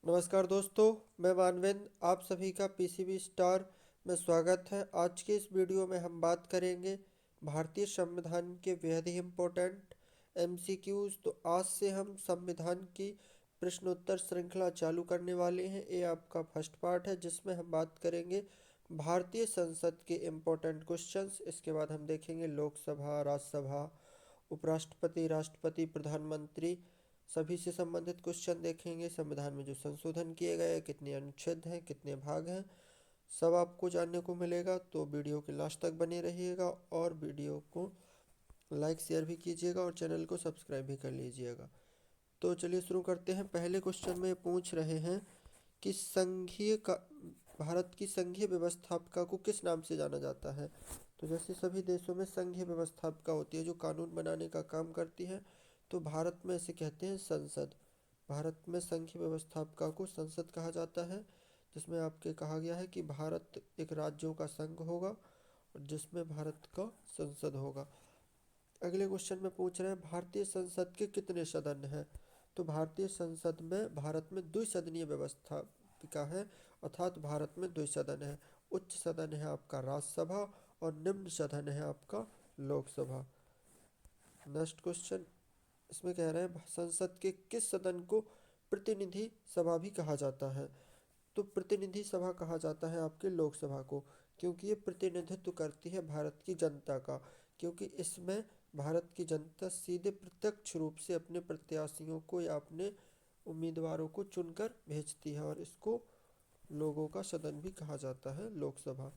नमस्कार दोस्तों, मैं मानवेंद्र आप सभी का पीसीबी स्टार में स्वागत है। आज के इस वीडियो में हम बात करेंगे भारतीय संविधान के बेहद ही इम्पोर्टेंट एमसीक्यूज। तो आज से हम संविधान की प्रश्नोत्तर श्रृंखला चालू करने वाले हैं। ये आपका फर्स्ट पार्ट है जिसमें हम बात करेंगे भारतीय संसद के इम्पोर्टेंट क्वेश्चंस। इसके बाद हम देखेंगे लोकसभा, राज्यसभा, उपराष्ट्रपति, राष्ट्रपति, प्रधानमंत्री सभी से संबंधित क्वेश्चन देखेंगे। संविधान में जो संशोधन किए गए, कितने अनुच्छेद हैं, कितने भाग हैं, सब आपको जानने को मिलेगा। तो वीडियो के लास्ट तक बने रहिएगा और वीडियो को लाइक शेयर भी कीजिएगा और चैनल को सब्सक्राइब भी कर लीजिएगा। तो चलिए शुरू करते हैं। पहले क्वेश्चन में पूछ रहे हैं कि संघीय का भारत की संघीय व्यवस्थापिका को किस नाम से जाना जाता है। तो जैसे सभी देशों में संघीय व्यवस्थापिका होती है जो कानून बनाने का काम करती है, तो भारत में इसे कहते हैं संसद। भारत में संघीय व्यवस्थापिका को संसद कहा जाता है, जिसमें आपके कहा गया है कि भारत एक राज्यों का संघ होगा और जिसमें भारत का संसद होगा। अगले क्वेश्चन में पूछ रहे हैं भारतीय संसद के कितने सदन हैं। तो भारतीय संसद में भारत में द्विसदनीय व्यवस्थापिका है, अर्थात भारत में द्वि सदन है। उच्च सदन है आपका राज्यसभा और निम्न सदन है आपका लोकसभा। नेक्स्ट क्वेश्चन इसमें कह रहे हैं संसद के किस सदन को प्रतिनिधि सभा भी कहा जाता है। तो प्रतिनिधि सभा कहा जाता है आपके लोकसभा को, क्योंकि ये प्रतिनिधित्व करती है भारत की जनता का। क्योंकि इसमें भारत की जनता सीधे प्रत्यक्ष रूप से अपने प्रत्याशियों को या अपने उम्मीदवारों को चुनकर भेजती है और इसको लोगों का सदन भी कहा जाता है, लोकसभा।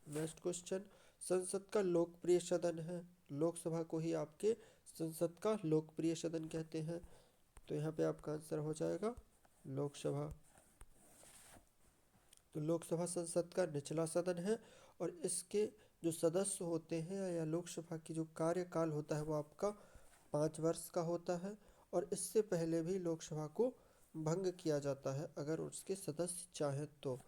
नेक्स्ट क्वेश्चन संसद का लोकप्रिय सदन है। लोकसभा को ही आपके संसद का लोकप्रिय सदन कहते हैं। तो यहाँ पे आपका आंसर हो जाएगा लोकसभा। तो लोकसभा संसद का निचला सदन है और इसके जो सदस्य होते हैं या लोकसभा की जो कार्यकाल होता है वो आपका 5 वर्ष का होता है और इससे पहले भी लोकसभा को भंग किया जाता है अगर उसके सदस्य चाहें तो।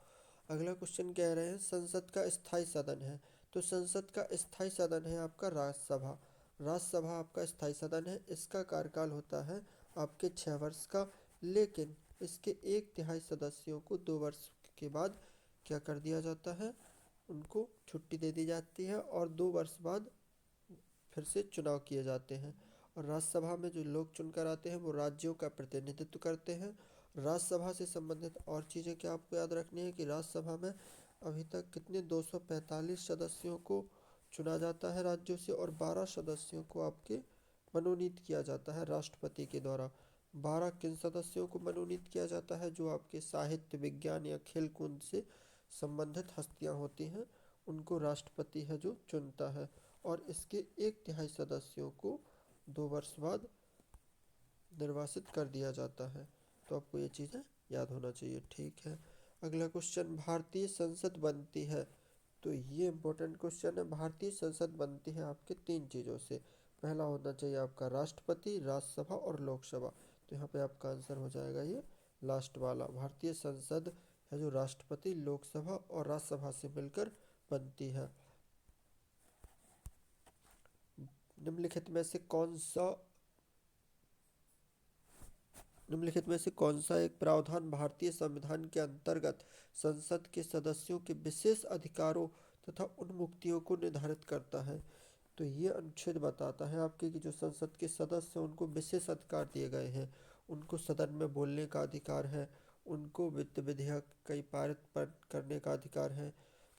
अगला क्वेश्चन कह रहे हैं संसद का स्थायी सदन है। तो संसद का स्थायी सदन है आपका राज्यसभा। राज्यसभा आपका स्थायी सदन है, इसका कार्यकाल होता है आपके 6 वर्ष का, लेकिन इसके 1/3 सदस्यों को 2 वर्ष के बाद क्या कर दिया जाता है, उनको छुट्टी दे दी जाती है और 2 वर्ष बाद फिर से चुनाव किए जाते हैं। और राज्यसभा में जो लोग चुनकर आते हैं वो राज्यों का प्रतिनिधित्व करते हैं। राज्यसभा से संबंधित और चीज़ें क्या आपको याद रखनी है कि राज्यसभा में अभी तक कितने 245 सदस्यों को चुना जाता है राज्यों से और 12 सदस्यों को आपके मनोनीत किया जाता है राष्ट्रपति के द्वारा। 12 किन सदस्यों को मनोनीत किया जाता है, जो आपके साहित्य, विज्ञान या खेल कूद से संबंधित हस्तियां होती हैं, उनको राष्ट्रपति है जो चुनता है। और इसके 1/3 सदस्यों को 2 वर्ष बाद निर्वासित कर दिया जाता है। तो आपको ये चीज़ें याद होना चाहिए, ठीक है। अगला क्वेश्चन भारतीय संसद बनती है। तो ये इम्पोर्टेंट क्वेश्चन है। भारतीय संसद बनती है आपके 3 चीज़ों से। पहला होना चाहिए आपका राष्ट्रपति, राज्यसभा और लोकसभा। तो यहाँ पे आपका आंसर हो जाएगा ये लास्ट वाला। भारतीय संसद है जो राष्ट्रपति, लोकसभा और राज्यसभा से मिलकर बनती है। निम्नलिखित में से कौन सा निम्नलिखित में से कौन सा एक प्रावधान भारतीय संविधान के अंतर्गत संसद के सदस्यों के विशेष अधिकारों तथा उन्मुक्तियों को निर्धारित करता है। तो ये अनुच्छेद बताता है आपके कि जो संसद के सदस्य हैं उनको विशेष अधिकार दिए गए हैं। उनको सदन में बोलने का अधिकार है, उनको वित्त विधेयक कई पारित करने का अधिकार है।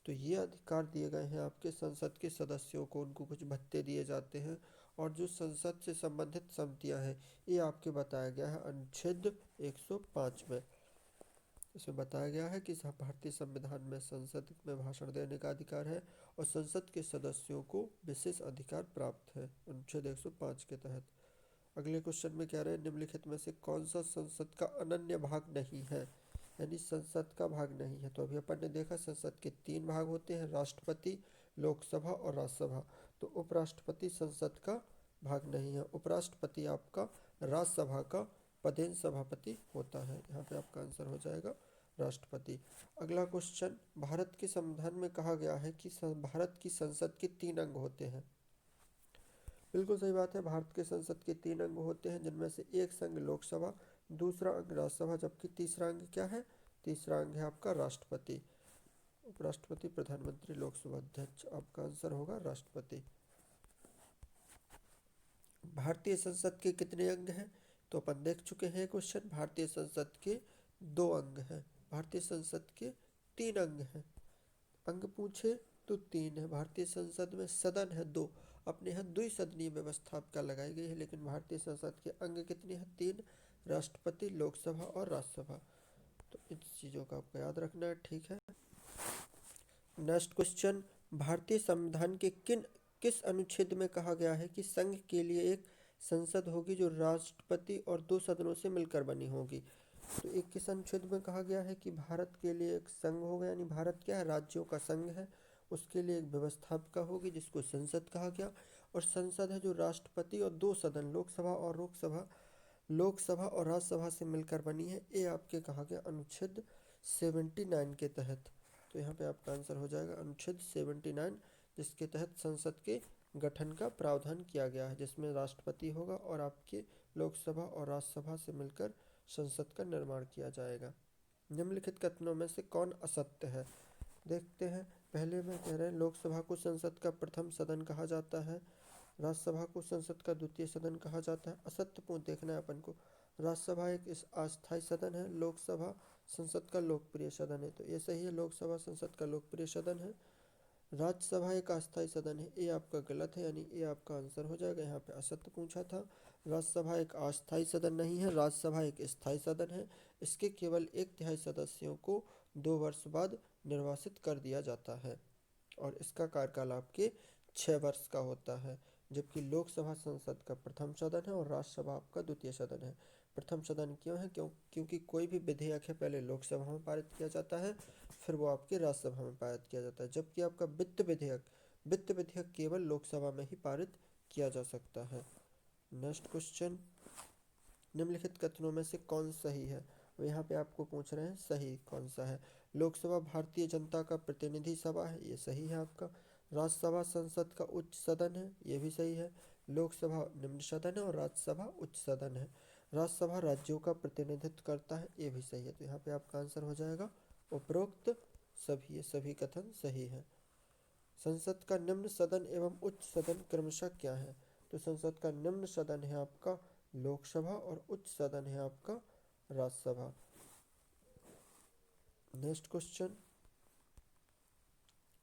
तो ये अधिकार दिए गए हैं आपके संसद के सदस्यों को। उनको कुछ भत्ते दिए जाते हैं और जो संसद से संबंधित समितियां हैं ये आपके बताया गया है अनुच्छेद 105 में। इसमें बताया गया है कि भारतीय संविधान में संसद में भाषण देने का अधिकार है और संसद के सदस्यों को विशेष अधिकार प्राप्त है अनुच्छेद 105 के तहत। अगले क्वेश्चन में कह रहे हैं निम्नलिखित में से कौन सा संसद का अनन्य भाग नहीं है, यानी संसद का भाग नहीं है। तो अभी अपन ने देखा संसद के 3 भाग होते हैं, राष्ट्रपति, लोकसभा और राज्यसभा। तो उपराष्ट्रपति संसद का भाग नहीं है। उपराष्ट्रपति आपका राज्यसभा का पदेन सभापति होता है। यहाँ पे आपका आंसर हो जाएगा राष्ट्रपति। अगला क्वेश्चन भारत के संविधान में कहा गया है कि भारत की संसद के 3 अंग होते हैं। बिल्कुल सही बात है। भारत के संसद के 3 अंग होते हैं जिनमें से एक संघ लोकसभा, दूसरा अंग राज्यसभा, जबकि तीसरा अंग क्या है? तीसरा अंग है आपका राष्ट्रपति, उपराष्ट्रपति, प्रधानमंत्री, लोकसभा अध्यक्ष। आपका आंसर होगा राष्ट्रपति। भारतीय संसद के कितने अंग हैं? तो अपन देख चुके हैं क्वेश्चन। भारतीय संसद के 2 अंग हैं। भारतीय संसद के 3 अंग हैं। अंग पूछे तो 3 है। भारतीय संसद में सदन है 2। अपने यहाँ द्विसदनीय व्यवस्था आपका लगाई गई है, लेकिन भारतीय संसद के अंग कितने हैं? 3। राष्ट्रपति, लोकसभा और राज्यसभा। तो इन चीज़ों का आपको याद रखना है, ठीक है। नेक्स्ट क्वेश्चन, भारतीय संविधान के किस अनुच्छेद में कहा गया है कि संघ के लिए एक संसद होगी जो राष्ट्रपति और 2 सदनों से मिलकर बनी होगी? तो एक किस अनुच्छेद में कहा गया है कि भारत के लिए एक संघ होगा, यानी भारत क्या है? राज्यों का संघ है। उसके लिए एक व्यवस्थापिका होगी जिसको संसद कहा गया, और संसद है जो राष्ट्रपति और 2 सदन, लोकसभा और राज्यसभा से मिलकर बनी है। ये आपके कहा गया अनुच्छेद 79 के तहत। तो यहाँ पे आपका आंसर हो जाएगा अनुच्छेद 79, जिसके तहत संसद के गठन का प्रावधान किया गया है, जिसमें राष्ट्रपति होगा और आपके लोकसभा और राज्यसभा से मिलकर संसद का निर्माण किया जाएगा। निम्नलिखित कथनों में से कौन असत्य है? देखते हैं। पहले में कह रहे हैं लोकसभा को संसद का प्रथम सदन कहा जाता है, राज्यसभा को संसद का द्वितीय सदन कहा जाता है। असत्यपूर्ण देखना है अपन को। राज्यसभा एक अस्थायी सदन है, लोकसभा संसद का लोकप्रिय सदन है। तो ये सही है, लोकसभा संसद का लोकप्रिय सदन है। राज्यसभा एक अस्थायी सदन है, ये आपका गलत है, यानी ये आपका आंसर हो जाएगा। यहाँ पे असत्य पूछा था। राज्यसभा एक अस्थायी सदन नहीं है, राज्यसभा एक स्थायी सदन है। इसके केवल 1/3 सदस्यों को 2 वर्ष बाद निर्वासित कर दिया जाता है, और इसका कार्यकाल आपके 6 वर्ष का होता है। जबकि लोकसभा संसद का प्रथम सदन है और राज्यसभा आपका द्वितीय सदन है। प्रथम सदन क्यों है? क्योंकि कोई भी विधेयक है पहले लोकसभा में पारित किया जाता है, फिर वो आपके राज्यसभा में पारित किया जाता है। जबकि आपका वित्त विधेयक केवल लोकसभा में ही पारित किया जा सकता है। नेक्स्ट क्वेश्चन, निम्नलिखित कथनों में से कौन सही है? और यहाँ पे आपको पूछ रहे हैं सही कौन सा है। लोकसभा भारतीय जनता का प्रतिनिधि सभा है, ये सही है आपका। राज्यसभा संसद का उच्च सदन है, ये भी सही है। लोकसभा निम्न सदन है और राज्यसभा उच्च सदन है। राज्यसभा राज्यों का प्रतिनिधित्व करता है, ये भी सही है। तो यहाँ पे आपका आंसर हो जाएगा उपरोक्त सभी। ये सभी कथन सही है। संसद का निम्न सदन एवं उच्च सदन क्रमशः क्या है? तो संसद का निम्न सदन है आपका लोकसभा और उच्च सदन है आपका राज्यसभा। नेक्स्ट क्वेश्चन,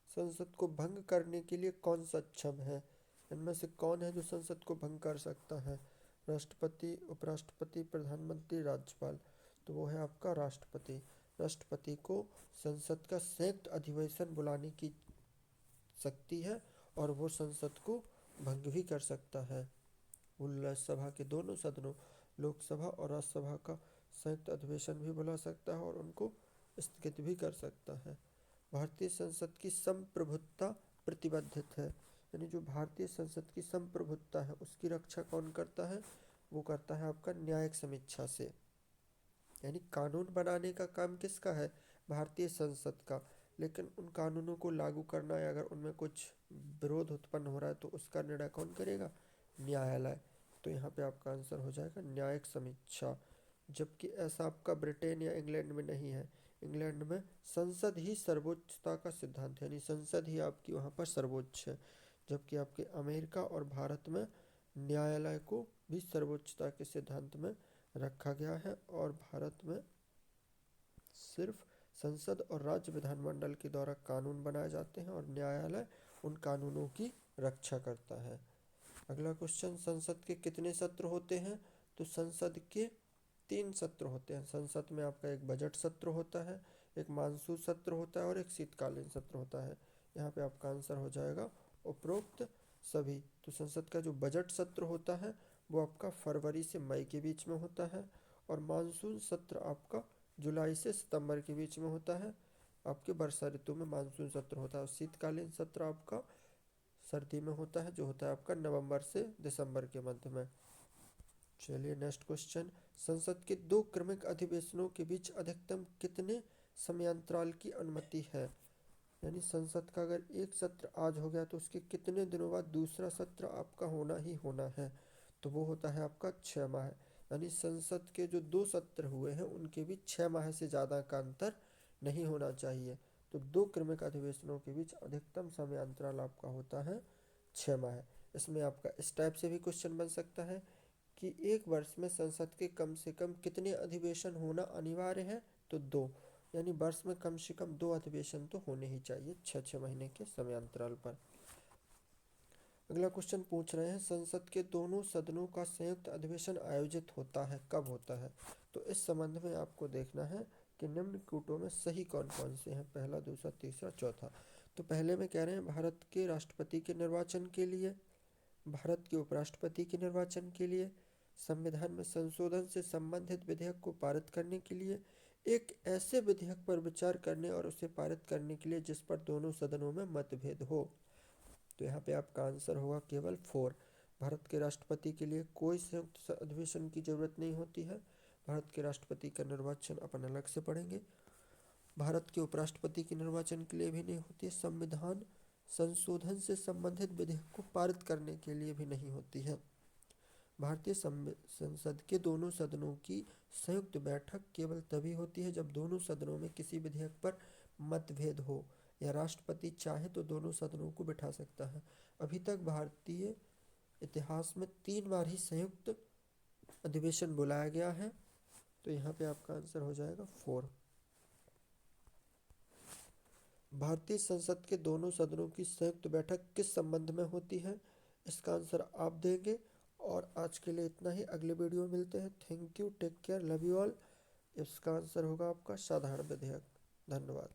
संसद को भंग करने के लिए कौन सक्षम है? इनमें से कौन है जो संसद को भंग कर सकता है? राष्ट्रपति, उपराष्ट्रपति, प्रधानमंत्री, राज्यपाल। तो वो है आपका राष्ट्रपति। राष्ट्रपति को संसद का संयुक्त अधिवेशन बुलाने की शक्ति है, और वो संसद को भंग भी कर सकता है। वो राज्यसभा के दोनों सदनों, लोकसभा और राज्यसभा का संयुक्त अधिवेशन भी बुला सकता है और उनको स्थगित भी कर सकता है। भारतीय संसद की संप्रभुता प्रतिबद्धित है, यानी जो भारतीय संसद की संप्रभुता है उसकी रक्षा कौन करता है? वो करता है आपका न्यायिक समीक्षा से। यानी कानून बनाने का काम किसका है? भारतीय संसद का। लेकिन उन कानूनों को लागू करना है, अगर उनमें कुछ विरोध उत्पन्न हो रहा है तो उसका निर्णय कौन करेगा? न्यायालय। तो यहाँ पे आपका आंसर हो जाएगा न्यायिक समीक्षा। जबकि ऐसा आपका ब्रिटेन या इंग्लैंड में नहीं है। इंग्लैंड में संसद ही सर्वोच्चता का सिद्धांत है, यानी संसद ही आपकी वहाँ पर सर्वोच्च है। जबकि आपके अमेरिका और भारत में न्यायालय को भी सर्वोच्चता के सिद्धांत में रखा गया है, और भारत में सिर्फ संसद और राज्य विधानमंडल के द्वारा कानून बनाए जाते हैं और न्यायालय उन कानूनों की रक्षा करता है। अगला क्वेश्चन, संसद के कितने सत्र होते हैं? तो संसद के 3 सत्र होते हैं। संसद में आपका एक बजट सत्र होता है, एक मानसून सत्र होता है और एक शीतकालीन सत्र होता है। यहाँ पे आपका आंसर हो जाएगा उपरोक्त सभी। तो संसद का जो बजट सत्र होता है वो आपका फरवरी से मई के बीच में होता है, और मानसून सत्र आपका जुलाई से सितंबर के बीच में होता है। आपके वर्षा ऋतु में मानसून सत्र होता है, और शीतकालीन सत्र आपका सर्दी में होता है, जो होता है आपका नवंबर से दिसंबर के मध्य में। चलिए नेक्स्ट क्वेश्चन, संसद के 2 क्रमिक अधिवेशनों के बीच अधिकतम कितने समयांतराल की अनुमति है? यानी संसद का अगर एक सत्र आज हो गया तो उसके कितने दिनों बाद दूसरा सत्र आपका होना ही होना है? तो वो होता है आपका 6 माह। यानी संसद के जो 2 सत्र हुए हैं उनके बीच 6 माह से ज़्यादा का अंतर नहीं होना चाहिए। तो 2 क्रमिक अधिवेशनों के बीच अधिकतम समय अंतराल आपका होता है 6 माह। इसमें आपका इस टाइप से भी क्वेश्चन बन सकता है कि एक वर्ष में संसद के कम से कम कितने अधिवेशन होना अनिवार्य है, तो 2, यानी वर्ष में कम से कम 2 अधिवेशन तो होने ही चाहिए 6-6 महीने के समय अंतराल पर। अगला क्वेश्चन पूछ रहे हैं, संसद के दोनों सदनों का संयुक्त अधिवेशन आयोजित होता है, कब होता है? तो इस संबंध में आपको देखना है कि निम्न कूटों में सही कौन कौन से हैं, पहला, दूसरा, तीसरा, चौथा। तो पहले में कह रहे हैं भारत के राष्ट्रपति के निर्वाचन के लिए, भारत के उपराष्ट्रपति के निर्वाचन के लिए, संविधान में संशोधन से संबंधित विधेयक को पारित करने के लिए, एक ऐसे विधेयक पर विचार करने और उसे पारित करने के लिए जिस पर दोनों सदनों में मतभेद हो। तो यहाँ पे आपका आंसर होगा केवल 4। भारत के राष्ट्रपति के लिए कोई संयुक्त अधिवेशन की जरूरत नहीं होती है। भारत के राष्ट्रपति का निर्वाचन अपन अलग से पढ़ेंगे। भारत के उपराष्ट्रपति के निर्वाचन के लिए भी नहीं होती है। संविधान संशोधन से संबंधित विधेयक को पारित करने के लिए भी नहीं होती है। भारतीय संसद के दोनों सदनों की संयुक्त बैठक केवल तभी होती है जब दोनों सदनों में किसी विधेयक पर मतभेद हो या राष्ट्रपति चाहे तो दोनों सदनों को बिठा सकता है। अभी तक भारतीय इतिहास में 3 बार ही संयुक्त अधिवेशन बुलाया गया है। तो यहाँ पे आपका आंसर हो जाएगा 4। भारतीय संसद के दोनों सदनों की संयुक्त बैठक किस संबंध में होती है, इसका आंसर आप देंगे। और आज के लिए इतना ही, अगले वीडियो में मिलते हैं। Thank you, take care, love you all. इसका आंसर होगा आपका साधारण विधेयक। धन्यवाद।